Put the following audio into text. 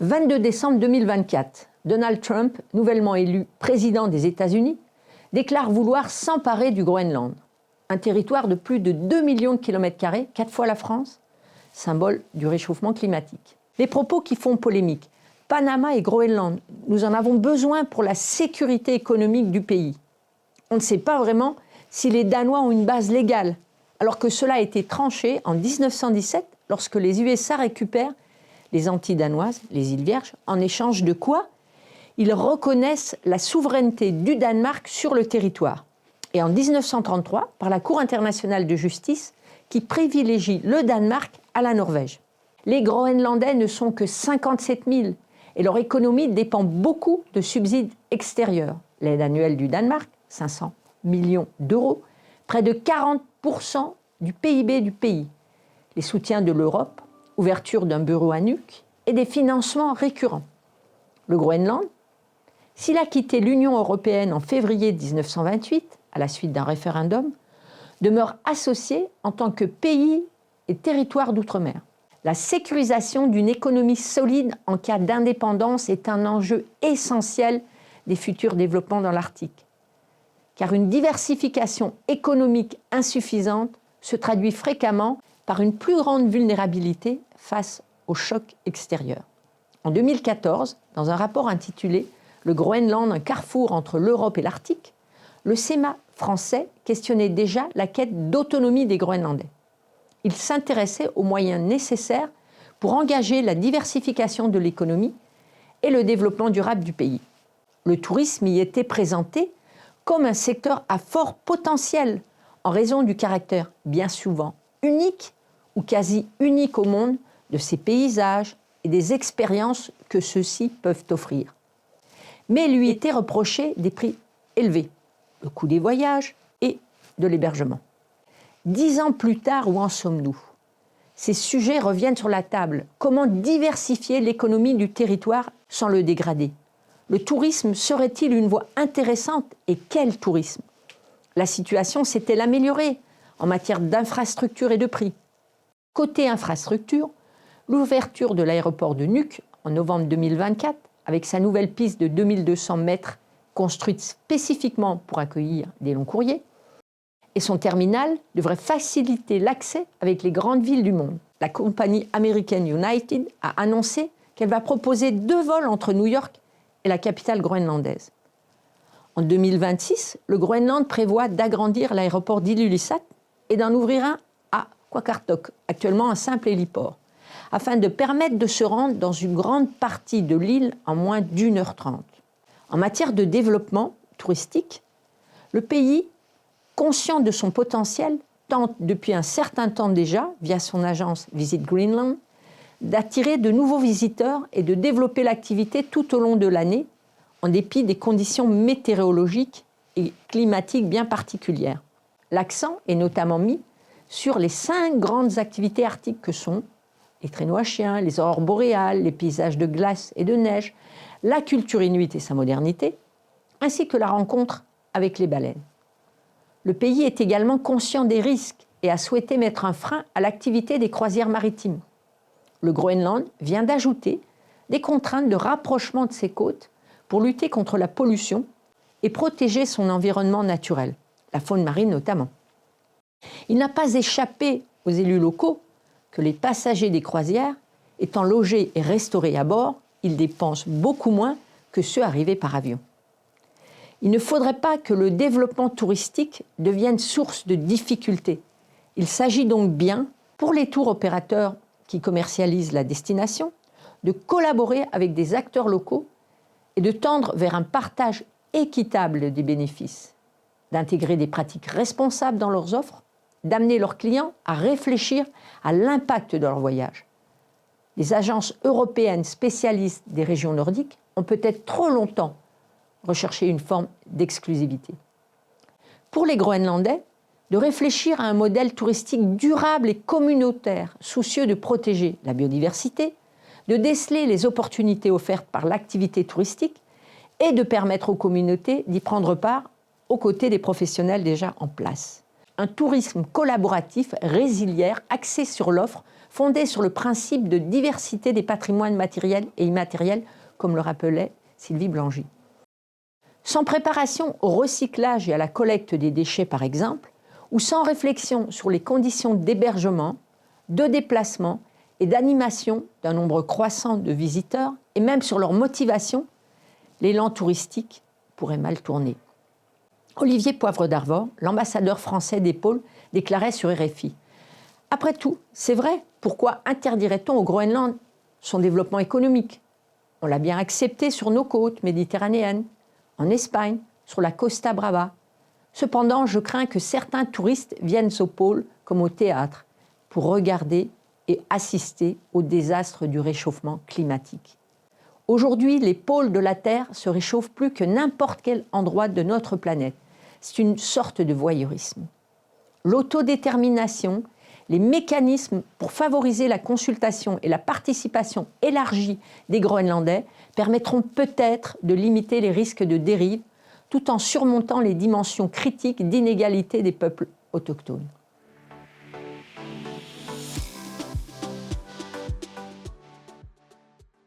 22 décembre 2024, Donald Trump, nouvellement élu président des États-Unis, déclare vouloir s'emparer du Groenland, un territoire de plus de 2 millions de kilomètres carrés, 4 fois la France, symbole du réchauffement climatique. Les propos qui font polémique. Panama et Groenland, nous en avons besoin pour la sécurité économique du pays. On ne sait pas vraiment si les Danois ont une base légale, alors que cela a été tranché en 1917 lorsque les USA récupèrent les Antilles danoises, les îles Vierges, en échange de quoi ils reconnaissent la souveraineté du Danemark sur le territoire. Et en 1933, par la Cour internationale de justice, qui privilégie le Danemark à la Norvège. Les Groenlandais ne sont que 57 000 et leur économie dépend beaucoup de subsides extérieurs. L'aide annuelle du Danemark, 500 millions d'euros, près de 40% du PIB du pays. Les soutiens de l'Europe, ouverture d'un bureau à Nuuk et des financements récurrents. Le Groenland, s'il a quitté l'Union européenne en février 1928, à la suite d'un référendum, demeure associé en tant que pays et territoire d'outre-mer. La sécurisation d'une économie solide en cas d'indépendance est un enjeu essentiel des futurs développements dans l'Arctique. Car une diversification économique insuffisante se traduit fréquemment par une plus grande vulnérabilité face aux chocs extérieurs. En 2014, dans un rapport intitulé « Le Groenland, un carrefour entre l'Europe et l'Arctique », le Sénat français questionnait déjà la quête d'autonomie des Groenlandais. Il s'intéressait aux moyens nécessaires pour engager la diversification de l'économie et le développement durable du pays. Le tourisme y était présenté comme un secteur à fort potentiel en raison du caractère bien souvent unique ou quasi unique au monde de ses paysages et des expériences que ceux-ci peuvent offrir. Mais lui étaient reprochés des prix élevés, le coût des voyages et de l'hébergement. 10 ans plus tard, où en sommes-nous? Ces sujets reviennent sur la table. Comment diversifier l'économie du territoire sans le dégrader? Le tourisme serait-il une voie intéressante? Et quel tourisme? La situation s'est-elle améliorée en matière d'infrastructures et de prix? Côté infrastructure, l'ouverture de l'aéroport de Nuuk en novembre 2024, avec sa nouvelle piste de 2200 mètres construite spécifiquement pour accueillir des longs courriers, et son terminal devrait faciliter l'accès avec les grandes villes du monde. La compagnie américaine United a annoncé qu'elle va proposer 2 vols entre New York et la capitale groenlandaise. En 2026, le Groenland prévoit d'agrandir l'aéroport d'Ilulissat et d'en ouvrir un à Qaqortoq, actuellement un simple héliport, afin de permettre de se rendre dans une grande partie de l'île en moins d'1h30. En matière de développement touristique, le pays, conscient de son potentiel, tente depuis un certain temps déjà, via son agence Visit Greenland, d'attirer de nouveaux visiteurs et de développer l'activité tout au long de l'année, en dépit des conditions météorologiques et climatiques bien particulières. L'accent est notamment mis sur les 5 grandes activités arctiques que sont les traîneaux à chiens, les aurores boréales, les paysages de glace et de neige, la culture inuite et sa modernité, ainsi que la rencontre avec les baleines. Le pays est également conscient des risques et a souhaité mettre un frein à l'activité des croisières maritimes. Le Groenland vient d'ajouter des contraintes de rapprochement de ses côtes pour lutter contre la pollution et protéger son environnement naturel, la faune marine notamment. Il n'a pas échappé aux élus locaux que les passagers des croisières, étant logés et restaurés à bord, ils dépensent beaucoup moins que ceux arrivés par avion. Il ne faudrait pas que le développement touristique devienne source de difficultés. Il s'agit donc bien, pour les tours opérateurs qui commercialisent la destination, de collaborer avec des acteurs locaux et de tendre vers un partage équitable des bénéfices, d'intégrer des pratiques responsables dans leurs offres, d'amener leurs clients à réfléchir à l'impact de leur voyage. Les agences européennes spécialistes des régions nordiques ont peut-être trop longtemps recherché une forme d'exclusivité. Pour les Groenlandais, de réfléchir à un modèle touristique durable et communautaire, soucieux de protéger la biodiversité, de déceler les opportunités offertes par l'activité touristique et de permettre aux communautés d'y prendre part aux côtés des professionnels déjà en place. Un tourisme collaboratif, résiliaire, axé sur l'offre, fondée sur le principe de diversité des patrimoines matériels et immatériels, comme le rappelait Sylvie Blangy. Sans préparation au recyclage et à la collecte des déchets, par exemple, ou sans réflexion sur les conditions d'hébergement, de déplacement et d'animation d'un nombre croissant de visiteurs, et même sur leur motivation, l'élan touristique pourrait mal tourner. Olivier Poivre d'Arvor, l'ambassadeur français des pôles, déclarait sur RFI « Après tout, c'est vrai, pourquoi interdirait-on au Groenland son développement économique? On l'a bien accepté sur nos côtes méditerranéennes, en Espagne, sur la Costa Brava. Cependant, je crains que certains touristes viennent au pôle comme au théâtre pour regarder et assister au désastre du réchauffement climatique. Aujourd'hui, les pôles de la Terre se réchauffent plus que n'importe quel endroit de notre planète. C'est une sorte de voyeurisme. L'autodétermination, les mécanismes pour favoriser la consultation et la participation élargie des Groenlandais permettront peut-être de limiter les risques de dérive tout en surmontant les dimensions critiques d'inégalité des peuples autochtones.